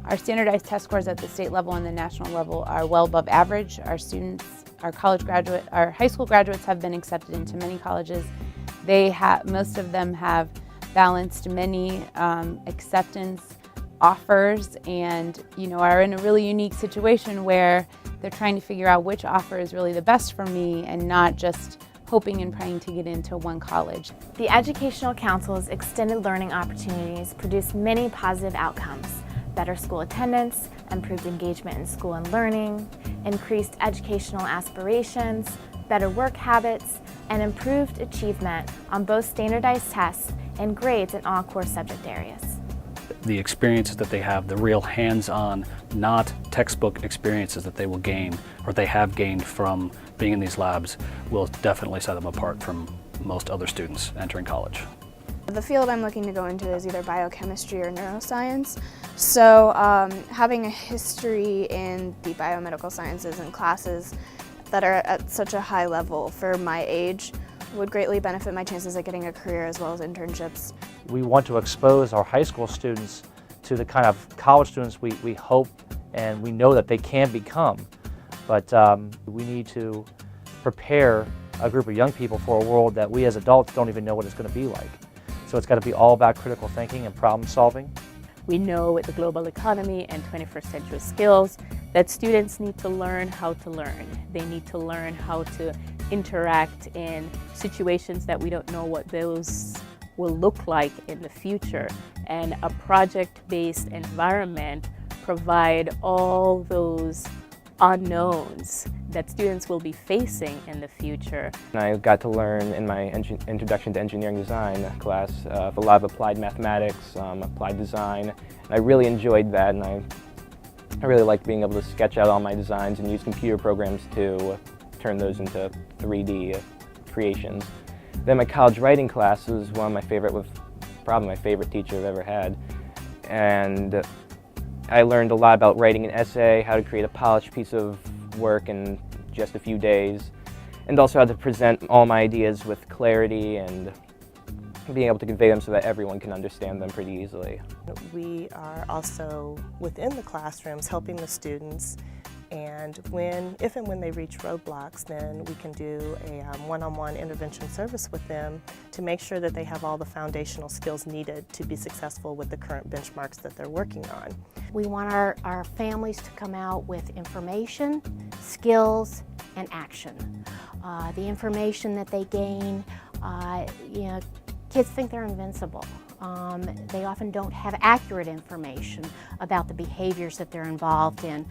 Our standardized test scores at the state level and the national level are well above average. Our students, our high school graduates have been accepted into many colleges. Most of them have balanced many acceptance offers and are in a really unique situation where they're trying to figure out which offer is really the best for me and not just hoping and praying to get into one college. The Educational Council's extended learning opportunities produce many positive outcomes: better school attendance, improved engagement in school and learning, increased educational aspirations, better work habits, and improved achievement on both standardized tests and grades in all core subject areas. The experiences that they have, the real hands-on, not textbook experiences that they will gain or they have gained from being in these labs will definitely set them apart from most other students entering college. The field I'm looking to go into is either biochemistry or neuroscience. So having a history in the biomedical sciences and classes that are at such a high level for my age would greatly benefit my chances at getting a career as well as internships. We want to expose our high school students to the kind of college students we hope and we know that they can become. But we need to prepare a group of young people for a world that we as adults don't even know what it's going to be like. So it's got to be all about critical thinking and problem solving. We know with the global economy and 21st century skills that students need to learn how to learn. They need to learn how to interact in situations that we don't know what those will look like in the future. And a project-based environment provide all those unknowns that students will be facing in the future. I got to learn in my Introduction to Engineering Design class a lot of applied mathematics, applied design, and I really enjoyed that, and I really liked being able to sketch out all my designs and use computer programs to turn those into 3D creations. Then my college writing class was one of my favorite, probably my favorite teacher I've ever had, and I learned a lot about writing an essay, how to create a polished piece of work in just a few days, and also how to present all my ideas with clarity and being able to convey them so that everyone can understand them pretty easily. We are also within the classrooms helping the students, and if and when they reach roadblocks, then we can do a one-on-one intervention service with them to make sure that they have all the foundational skills needed to be successful with the current benchmarks that they're working on. We want our families to come out with information, skills, and action. The information that they gain, kids think they're invincible. They often don't have accurate information about the behaviors that they're involved in.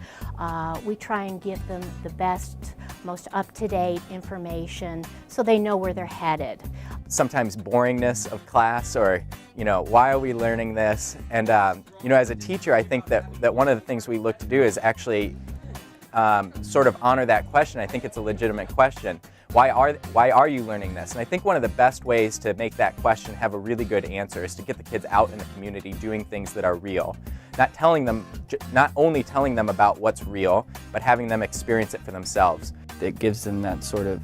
We try and give them the best, most up-to-date information so they know where they're headed. Sometimes boringness of class, or why are we learning this? And as a teacher, I think that one of the things we look to do is actually sort of honor that question. I think it's a legitimate question. Why are you learning this? And I think one of the best ways to make that question have a really good answer is to get the kids out in the community doing things that are real. Not only telling them about what's real, but having them experience it for themselves. It gives them that sort of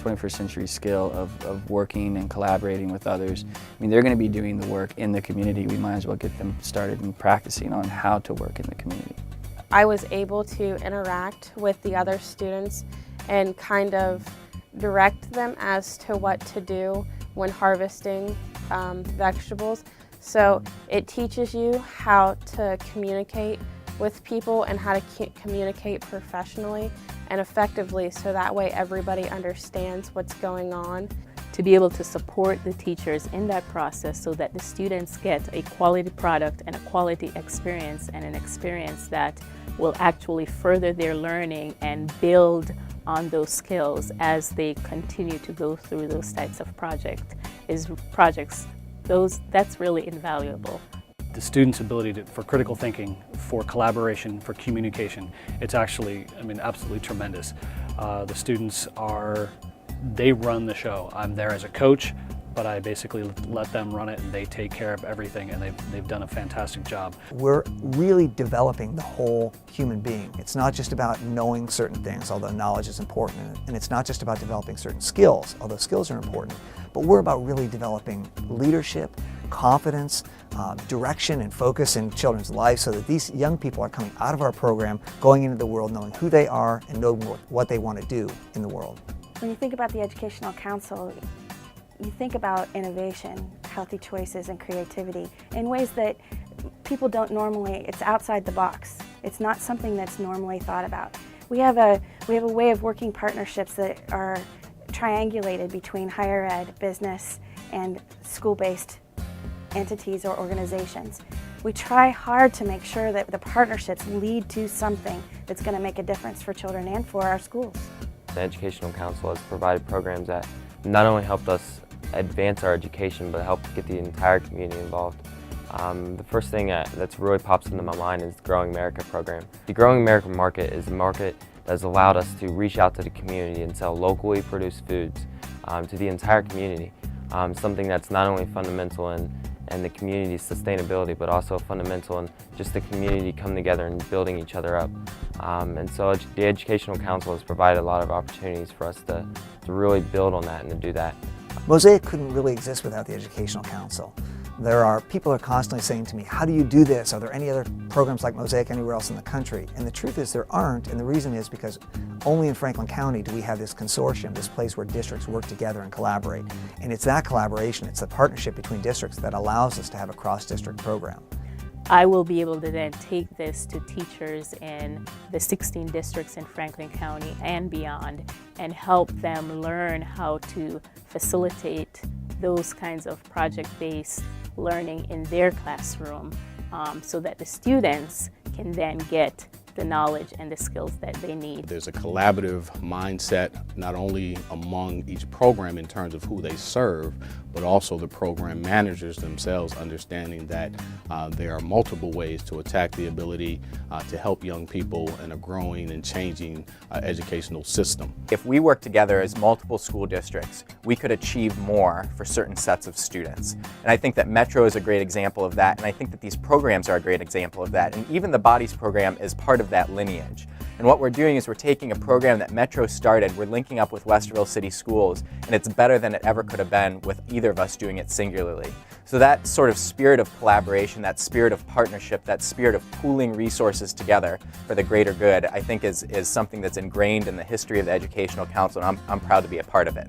21st century skill of working and collaborating with others. I mean, they're going to be doing the work in the community. We might as well get them started and practicing on how to work in the community. I was able to interact with the other students and kind of direct them as to what to do when harvesting vegetables. So it teaches you how to communicate with people and how to communicate professionally and effectively, so that way everybody understands what's going on. To be able to support the teachers in that process so that the students get a quality product and a quality experience, and an experience that will actually further their learning and build on those skills as they continue to go through those types of projects. That's really invaluable. The students' ability for critical thinking, for collaboration, for communication, it's actually, absolutely tremendous. The students they run the show. I'm there as a coach, but I basically let them run it and they take care of everything, and they've done a fantastic job. We're really developing the whole human being. It's not just about knowing certain things, although knowledge is important, and it's not just about developing certain skills, although skills are important, but we're about really developing leadership, confidence, direction and focus in children's lives so that these young people are coming out of our program, going into the world knowing who they are and knowing what they want to do in the world. When you think about the Educational Council, you think about innovation, healthy choices, and creativity in ways that people don't normally, it's outside the box. It's not something that's normally thought about. We have a way of working partnerships that are triangulated between higher ed, business, and school-based entities or organizations. We try hard to make sure that the partnerships lead to something that's going to make a difference for children and for our schools. The Educational Council has provided programs that not only helped us advance our education, but helped get the entire community involved. The first thing that's really pops into my mind is the Growing America program. The Growing America market is a market that has allowed us to reach out to the community and sell locally produced foods to the entire community. Something that's not only fundamental in the community's sustainability, but also fundamental in just the community coming together and building each other up. And so the Educational Council has provided a lot of opportunities for us to really build on that and to do that. Mosaic couldn't really exist without the Educational Council. There are people are constantly saying to me, how do you do this? Are there any other programs like Mosaic anywhere else in the country? And the truth is there aren't, and the reason is because only in Franklin County do we have this consortium, this place where districts work together and collaborate. And it's that collaboration, it's the partnership between districts that allows us to have a cross-district program. I will be able to then take this to teachers in the 16 districts in Franklin County and beyond and help them learn how to facilitate those kinds of project-based learning in their classroom so that the students can then get the knowledge and the skills that they need. There's a collaborative mindset not only among each program in terms of who they serve, but also the program managers themselves understanding that there are multiple ways to attack the ability to help young people in a growing and changing educational system. If we work together as multiple school districts, we could achieve more for certain sets of students. And I think that Metro is a great example of that, and I think that these programs are a great example of that. And even the Bodies program is part of that lineage. And what we're doing is we're taking a program that Metro started, we're linking up with Westerville City Schools, and it's better than it ever could have been with either of us doing it singularly. So that sort of spirit of collaboration, that spirit of partnership, that spirit of pooling resources together for the greater good, I think is something that's ingrained in the history of the Educational Council, and I'm proud to be a part of it.